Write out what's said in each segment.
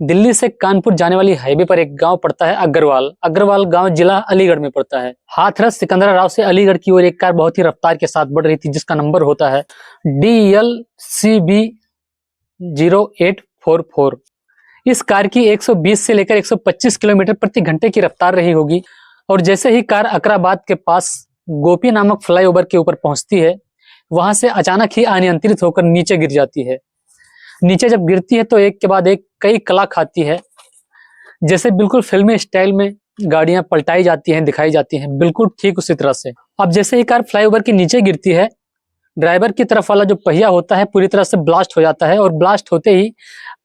दिल्ली से कानपुर जाने वाली हाईवे पर एक गांव पड़ता है अग्रवाल। अग्रवाल गांव जिला अलीगढ़ में पड़ता है। हाथरस सिकंदराबाद से अलीगढ़ की ओर एक कार बहुत ही रफ्तार के साथ बढ़ रही थी, जिसका नंबर होता है DLCB0844। इस कार की 120 से लेकर 125 किलोमीटर प्रति घंटे की रफ्तार रही होगी और जैसे ही कार अकराबाद के पास गोपी नामक फ्लाईओवर के ऊपर पहुंचती है, वहां से अचानक ही अनियंत्रित होकर नीचे गिर जाती है। नीचे जब गिरती है तो एक के बाद एक कई कला खाती है, जैसे बिल्कुल फिल्मी स्टाइल में गाड़ियां पलटाई जाती हैं, दिखाई जाती हैं, बिल्कुल ठीक उसी तरह से। अब जैसे ही कार फ्लाईओवर के नीचे गिरती है, ड्राइवर की तरफ वाला जो पहिया होता है पूरी तरह से ब्लास्ट हो जाता है और ब्लास्ट होते ही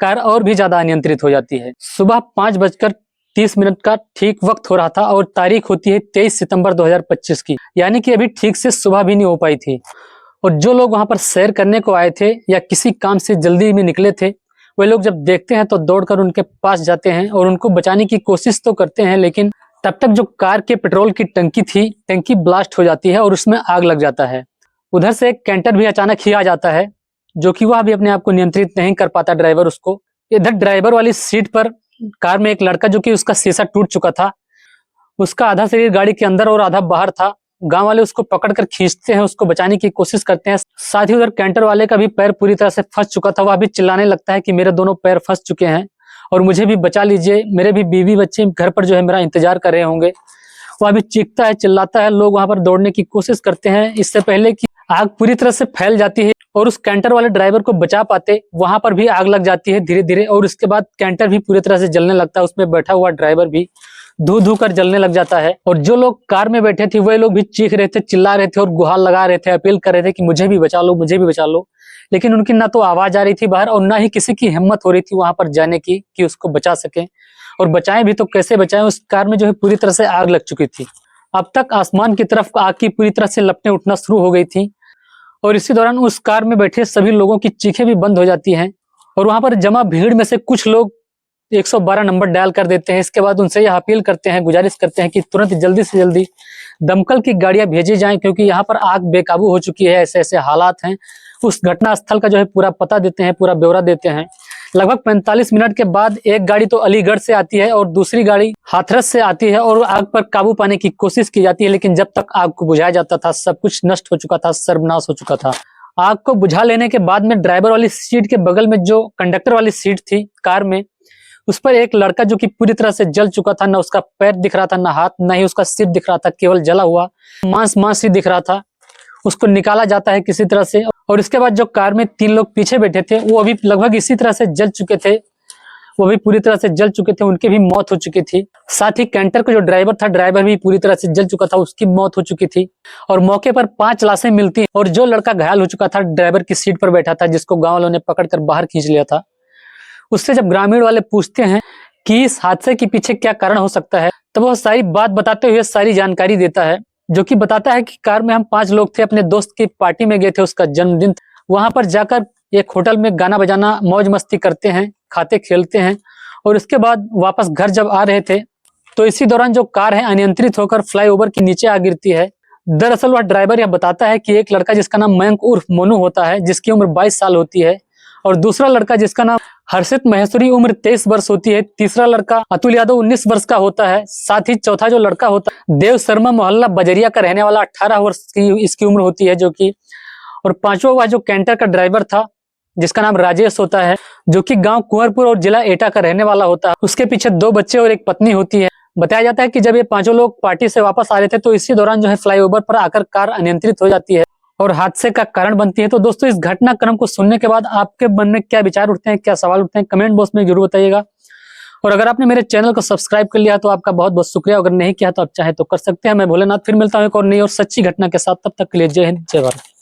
कार और भी ज्यादा अनियंत्रित हो जाती है। सुबह 5:30 का ठीक वक्त हो रहा था और तारीख होती है 23 सितंबर 2025 की, यानी कि अभी ठीक से सुबह भी नहीं हो पाई थी। और जो लोग वहां पर सैर करने को आए थे या किसी काम से जल्दी में निकले थे, वे लोग जब देखते हैं तो दौड़कर उनके पास जाते हैं और उनको बचाने की कोशिश तो करते हैं, लेकिन तब तक जो कार के पेट्रोल की टंकी थी, टंकी ब्लास्ट हो जाती है और उसमें आग लग जाता है। उधर से एक कैंटर भी अचानक ही आ जाता है, जो कि वह भी अपने आप को नियंत्रित नहीं कर पाता ड्राइवर उसको। इधर ड्राइवर वाली सीट पर कार में एक लड़का, जो कि उसका शीशा टूट चुका था, उसका आधा शरीर गाड़ी के अंदर और आधा बाहर था। गांव वाले उसको पकड़कर खींचते हैं, उसको बचाने की कोशिश करते हैं। साथ ही उधर कैंटर वाले का भी पैर पूरी तरह से फंस चुका था। वह भी चिल्लाने लगता है कि मेरे दोनों पैर फंस चुके हैं और मुझे भी बचा लीजिए, मेरे भी बीवी बच्चे घर पर जो है मेरा इंतजार कर रहे होंगे। वह भी चीखता है, चिल्लाता है। लोग वहां पर दौड़ने की कोशिश करते हैं इससे पहले कि आग पूरी तरह से फैल जाती है और उस कैंटर वाले ड्राइवर को बचा पाते। वहां पर भी आग लग जाती है धीरे धीरे और उसके बाद कैंटर भी पूरी तरह से जलने लगता है। उसमें बैठा हुआ ड्राइवर भी धू धू कर जलने लग जाता है और जो लोग कार में बैठे थे वे लोग भी चीख रहे थे, चिल्ला रहे थे और गुहार लगा रहे थे, अपील कर रहे थे कि मुझे भी बचा लो, मुझे भी बचा लो। लेकिन उनकी ना तो आवाज आ रही थी बाहर और ना ही किसी की हिम्मत हो रही थी वहां पर जाने की कि उसको बचा सके। और बचाएं भी तो कैसे बचाएं, उस कार में जो है पूरी तरह से आग लग चुकी थी। अब तक आसमान की तरफ आग की पूरी तरह से लपटें उठना शुरू हो गई थी और इसी दौरान उस कार में बैठे सभी लोगों की चीखें भी बंद हो जाती हैं और वहां पर जमा भीड़ में से कुछ लोग 112 नंबर डायल कर देते हैं। इसके बाद उनसे यह अपील करते हैं, गुजारिश करते हैं कि तुरंत जल्दी से जल्दी दमकल की गाड़ियां भेजी जाएं, क्योंकि यहाँ पर आग बेकाबू हो चुकी है, ऐसे ऐसे हालात हैं। उस घटना स्थल का जो है पूरा पता देते हैं, पूरा ब्यौरा देते हैं। लगभग 45 मिनट के बाद एक गाड़ी तो अलीगढ़ से आती है और दूसरी गाड़ी हाथरस से आती है और आग पर काबू पाने की कोशिश की जाती है, लेकिन जब तक आग को बुझाया जाता था सब कुछ नष्ट हो चुका था, सर्वनाश हो चुका था। आग को बुझा लेने के बाद में ड्राइवर वाली सीट के बगल में जो कंडक्टर वाली सीट थी कार में, उस पर एक लड़का जो कि पूरी तरह से जल चुका था, ना उसका पैर दिख रहा था, ना हाथ, ना ही उसका सिर दिख रहा था, केवल जला हुआ मांस ही दिख रहा था। उसको निकाला जाता है किसी तरह से और इसके बाद जो कार में 3 लोग पीछे बैठे थे वो अभी लगभग इसी तरह से जल चुके थे, वो भी पूरी तरह से जल चुके थे, उनकी भी मौत हो चुकी थी। साथ ही कैंटर का जो ड्राइवर था, ड्राइवर भी पूरी तरह से जल चुका था, उसकी मौत हो चुकी थी। और मौके पर 5 लाशें मिलती और जो लड़का घायल हो चुका था ड्राइवर की सीट पर बैठा था, जिसको गाँव वालों ने पकड़कर बाहर खींच लिया था, उससे जब ग्रामीण वाले पूछते हैं कि इस हादसे के पीछे क्या कारण हो सकता है, तो वह सारी बात बताते हुए सारी जानकारी देता है, जो कि बताता है कि कार में हम 5 लोग थे, अपने दोस्त की पार्टी में गए थे, उसका जन्मदिन। वहां पर जाकर एक होटल में गाना बजाना मौज मस्ती करते हैं, खाते खेलते हैं और इसके बाद वापस घर जब आ रहे थे तो इसी दौरान जो कार है अनियंत्रित होकर फ्लाईओवर के नीचे आ गिरती है। दरअसल वह ड्राइवर यह बताता है कि एक लड़का जिसका नाम मयंक उर्फ मोनू होता है, जिसकी उम्र 22 साल होती है, और दूसरा लड़का जिसका नाम हर्षित महेश्वरी, उम्र 23 वर्ष होती है। तीसरा लड़का अतुल यादव 19 वर्ष का होता है। साथ ही चौथा जो लड़का होता है देव शर्मा, मोहल्ला बजरिया का रहने वाला, 18 वर्ष की इसकी उम्र होती है जो कि। और पांचवा वह जो कैंटर का ड्राइवर था जिसका नाम राजेश होता है, जो कि गांव कुंवरपुर और जिला एटा का रहने वाला होता है। उसके पीछे 2 बच्चे और एक पत्नी होती है। बताया जाता है कि जब ये 5 लोग पार्टी से वापस आ रहे थे तो इसी दौरान जो है फ्लाईओवर पर आकर कार अनियंत्रित हो जाती है और हादसे का कारण बनती है। तो दोस्तों, इस घटनाक्रम को सुनने के बाद आपके मन में क्या विचार उठते हैं, क्या सवाल उठते हैं, कमेंट बॉक्स में जरूर बताइएगा। और अगर आपने मेरे चैनल को सब्सक्राइब कर लिया तो आपका बहुत बहुत शुक्रिया। अगर नहीं किया तो आप चाहे तो कर सकते हैं। मैं भोलेनाथ फिर मिलता हूं एक और नई और सच्ची घटना के साथ। तब तक के लिए जय हिंद, जय भारत।